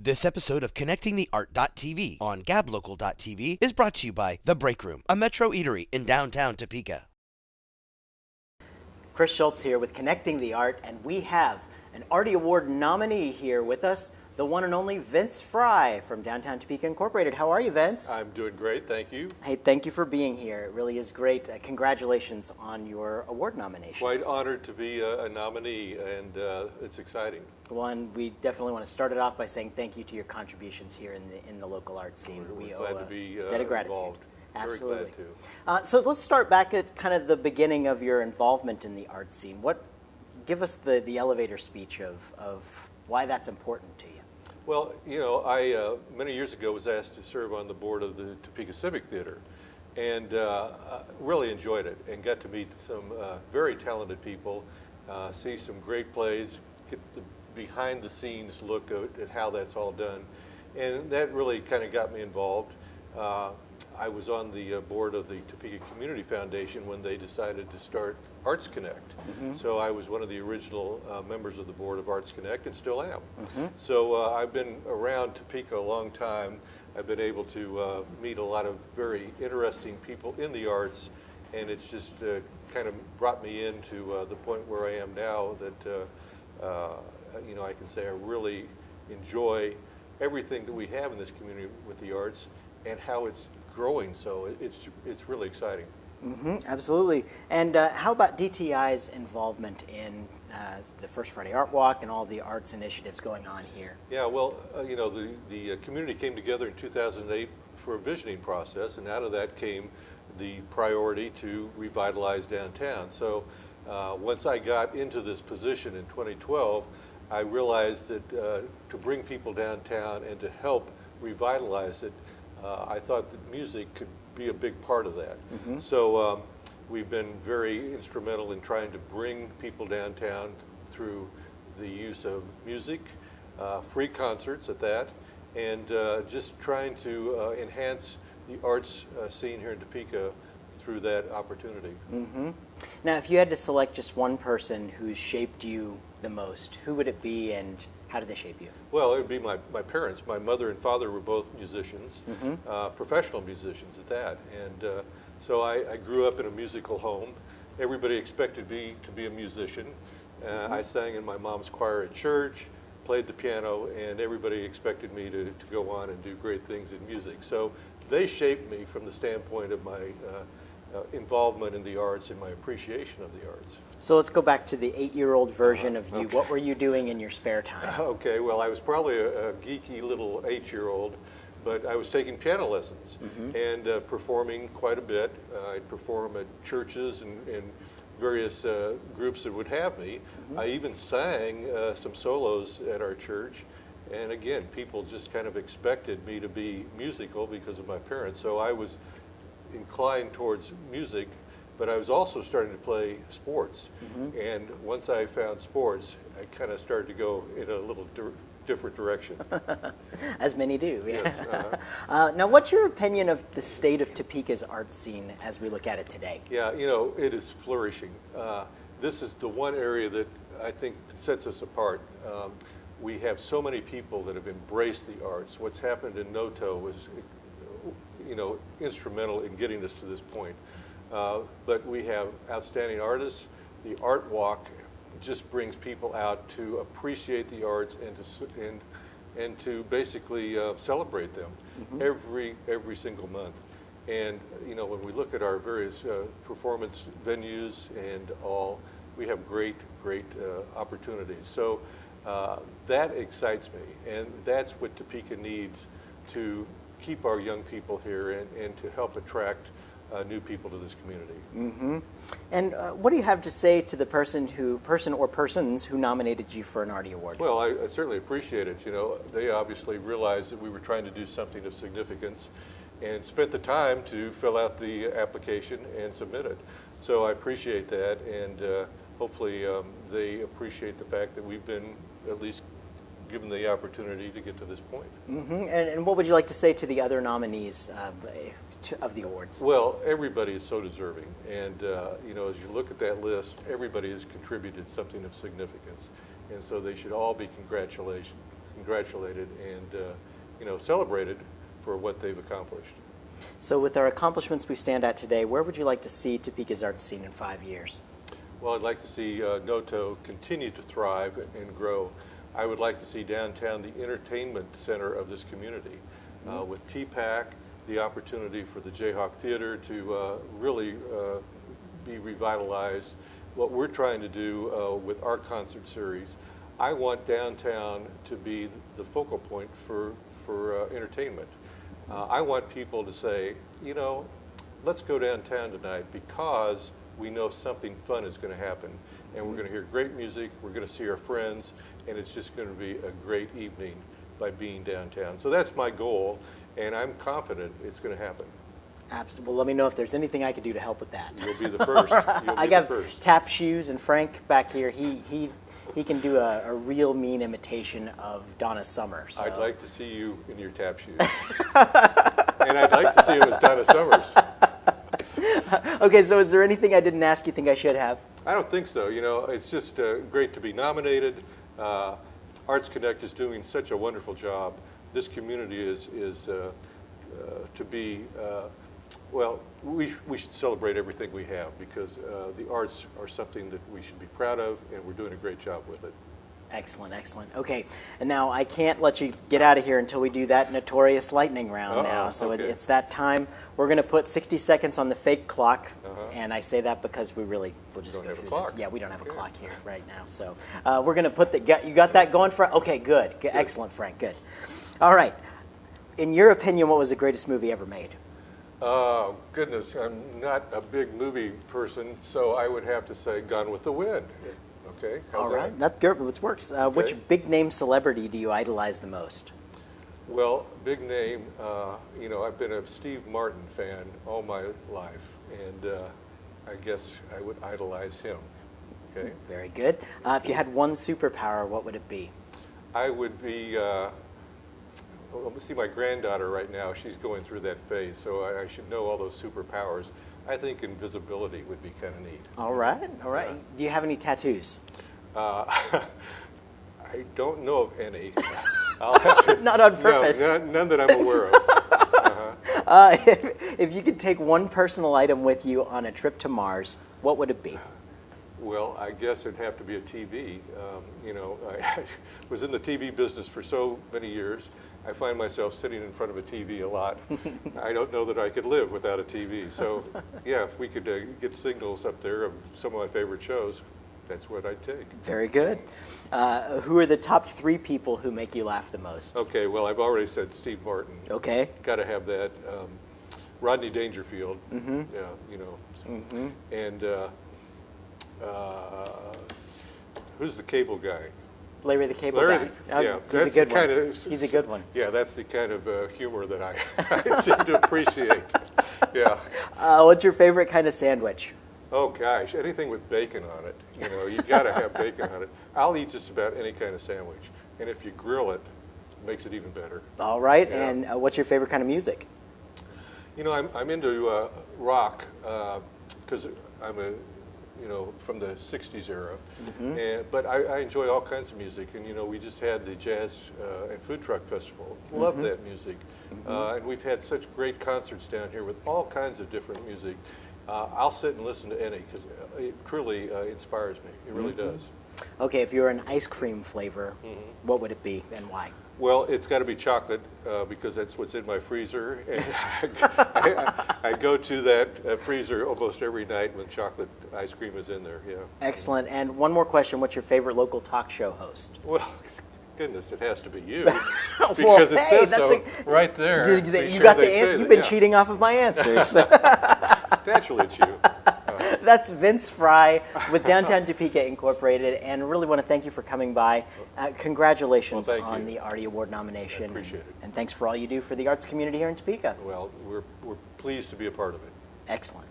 This episode of Connecting the Art.tv on gablocal.tv is brought to you by The Break Room, a Metro eatery in downtown Topeka. Chris Schultz here with Connecting the Art, and we have an Arty Award nominee here with us, the one and only Vince Frye from Downtown Topeka Incorporated. How are you, Vince? I'm doing great, thank you. Hey, thank you for being here. It really is great. Congratulations on your award nomination. Quite honored to be a nominee, and it's exciting. One, we definitely want to start it off by saying thank you to your contributions here in the local art scene. We're glad to be debt of gratitude. involved. Absolutely. Very glad to. So let's start back at kind of the beginning of your involvement in the art scene. Give us the elevator speech of why that's important to you. Well, you know, I many years ago was asked to serve on the board of the Topeka Civic Theater, and really enjoyed it and got to meet some very talented people, see some great plays, get the behind the scenes look at how that's all done, and that really kind of got me involved. I was on the board of the Topeka Community Foundation when they decided to start Arts Connect. Mm-hmm. So I was one of the original members of the board of Arts Connect and still am. Mm-hmm. So I've been around Topeka a long time. I've been able to meet a lot of very interesting people in the arts, and it's just kind of brought me into the point where I am now that you know, I can say I really enjoy everything that we have in this community with the arts and how it's growing. So it's really exciting. Mm-hmm, absolutely. And how about DTI's involvement in the First Friday Art Walk and all the arts initiatives going on here? Yeah, well, you know, the community came together in 2008 for a visioning process, and out of that came the priority to revitalize downtown. So once I got into this position in 2012, I realized that to bring people downtown and to help revitalize it, I thought that music could be a big part of that. Mm-hmm. So we've been very instrumental in trying to bring people downtown through the use of music, free concerts at that, and just trying to enhance the arts scene here in Topeka through that opportunity. Mm-hmm. Now, if you had to select just one person who shaped you the most, who would it be, and how did they shape you? Well, it would be my parents. My mother and father were both musicians, mm-hmm. Professional musicians at that. And so I grew up in a musical home. Everybody expected me to be a musician. Mm-hmm. I sang in my mom's choir at church, played the piano, and everybody expected me to go on and do great things in music. So they shaped me from the standpoint of my involvement in the arts and my appreciation of the arts. So let's go back to the 8-year-old version of you. Okay. What were you doing in your spare time? Okay, well, I was probably a geeky little 8-year-old, but I was taking piano lessons mm-hmm. and performing quite a bit. I'd perform at churches and various groups that would have me. Mm-hmm. I even sang some solos at our church. And again, people just kind of expected me to be musical because of my parents. So I was inclined towards music, but I was also starting to play sports. Mm-hmm. And once I found sports, I kind of started to go in a little different direction. As many do, yeah. Yes, now, what's your opinion of the state of Topeka's art scene as we look at it today? Yeah, you know, it is flourishing. This is the one area that I think sets us apart. We have so many people that have embraced the arts. What's happened in Noto was, you know, instrumental in getting us to this point. But we have outstanding artists. The Art Walk just brings people out to appreciate the arts and to basically celebrate them mm-hmm. every single month. And you know, when we look at our various performance venues and all, we have great opportunities. So that excites me, and that's what Topeka needs to keep our young people here and to help attract new people to this community. Mm-hmm. And what do you have to say to the person or persons who nominated you for an Arty Award? Well, I certainly appreciate it. You know, they obviously realized that we were trying to do something of significance and spent the time to fill out the application and submit it. So I appreciate that, and hopefully they appreciate the fact that we've been at least given the opportunity to get to this point. Mm-hmm. And what would you like to say to the other nominees of the awards? Well, everybody is so deserving, and you know, as you look at that list, everybody has contributed something of significance, and so they should all be congratulated and celebrated for what they've accomplished. So with our accomplishments we stand at today, where would you like to see Topeka's arts scene in 5 years? Well, I'd like to see NOTO continue to thrive and grow. I would like to see downtown the entertainment center of this community. With TPAC, the opportunity for the Jayhawk Theater to really be revitalized. What we're trying to do with our concert series, I want downtown to be the focal point for entertainment. I want people to say, let's go downtown tonight because we know something fun is going to happen. And we're going to hear great music, we're going to see our friends, and it's just going to be a great evening by being downtown. So that's my goal, and I'm confident it's going to happen. Absolutely. Well, let me know if there's anything I could do to help with that. You'll be the first. I got tap shoes, and Frank back here, he can do a real mean imitation of Donna Summer. So. I'd like to see you in your tap shoes. And I'd like to see it as Donna Summers. Okay, so is there anything I didn't ask you think I should have? I don't think so. It's just great to be nominated. Arts Connect is doing such a wonderful job. This community is to be, we should celebrate everything we have because the arts are something that we should be proud of, and we're doing a great job with it. Excellent, excellent. Okay, and now I can't let you get out of here until we do that notorious lightning round now. So okay. it's that time. We're going to put 60 seconds on the fake clock, and I say that because we'll just go through this. Yeah, we don't have a clock here right now. So we're going to put you got that going for? Okay, good. Excellent, Frank, good. All right. In your opinion, what was the greatest movie ever made? Oh, goodness, I'm not a big movie person, so I would have to say Gone with the Wind. Okay. All right, that's good. It works. Okay. Which big name celebrity do you idolize the most? Well, big name, I've been a Steve Martin fan all my life, and I guess I would idolize him. Okay. Very good. If you had one superpower, what would it be? I would be, see my granddaughter right now, she's going through that phase, so I should know all those superpowers. I think invisibility would be kind of neat. All right, all right. Yeah. Do you have any tattoos? I don't know of any. I'll have to, not on purpose. No, none that I'm aware of. If you could take one personal item with you on a trip to Mars, what would it be? Well, I guess it'd have to be a TV. I was in the TV business for so many years. I find myself sitting in front of a TV a lot. I don't know that I could live without a TV. So, yeah, if we could get signals up there of some of my favorite shows, that's what I'd take. Very good. Who are the top 3 people who make you laugh the most? Okay, well, I've already said Steve Martin. Okay. Got to have that. Rodney Dangerfield. Mm-hmm. Yeah, So. Mm-hmm. And who's the cable guy? Larry the Cable Guy. Yeah, he's a good one. He's a good one. Yeah, that's the kind of humor that I seem to appreciate. Yeah. What's your favorite kind of sandwich? Oh gosh, anything with bacon on it. You got to have bacon on it. I'll eat just about any kind of sandwich, and if you grill it, it makes it even better. All right, yeah. And what's your favorite kind of music? I'm into rock because I'm from the 60s era. Mm-hmm. But I enjoy all kinds of music. And, we just had the Jazz and Food Truck Festival. Love mm-hmm. that music. Mm-hmm. And we've had such great concerts down here with all kinds of different music. I'll sit and listen to any because it truly inspires me. It really mm-hmm. does. Okay, if you were an ice cream flavor, mm-hmm. what would it be and why? Well, it's got to be chocolate because that's what's in my freezer. And I go to that freezer almost every night when chocolate ice cream is in there, yeah. Excellent. And one more question. What's your favorite local talk show host? Well, goodness, it has to be you. Because it says so right there. You've been cheating off of my answers. Naturally, it's you. That's Vince Frye with Downtown Topeka Incorporated, and really want to thank you for coming by. Congratulations on the Arty Award nomination. I appreciate it. And thanks for all you do for the arts community here in Topeka. Well, we're pleased to be a part of it. Excellent.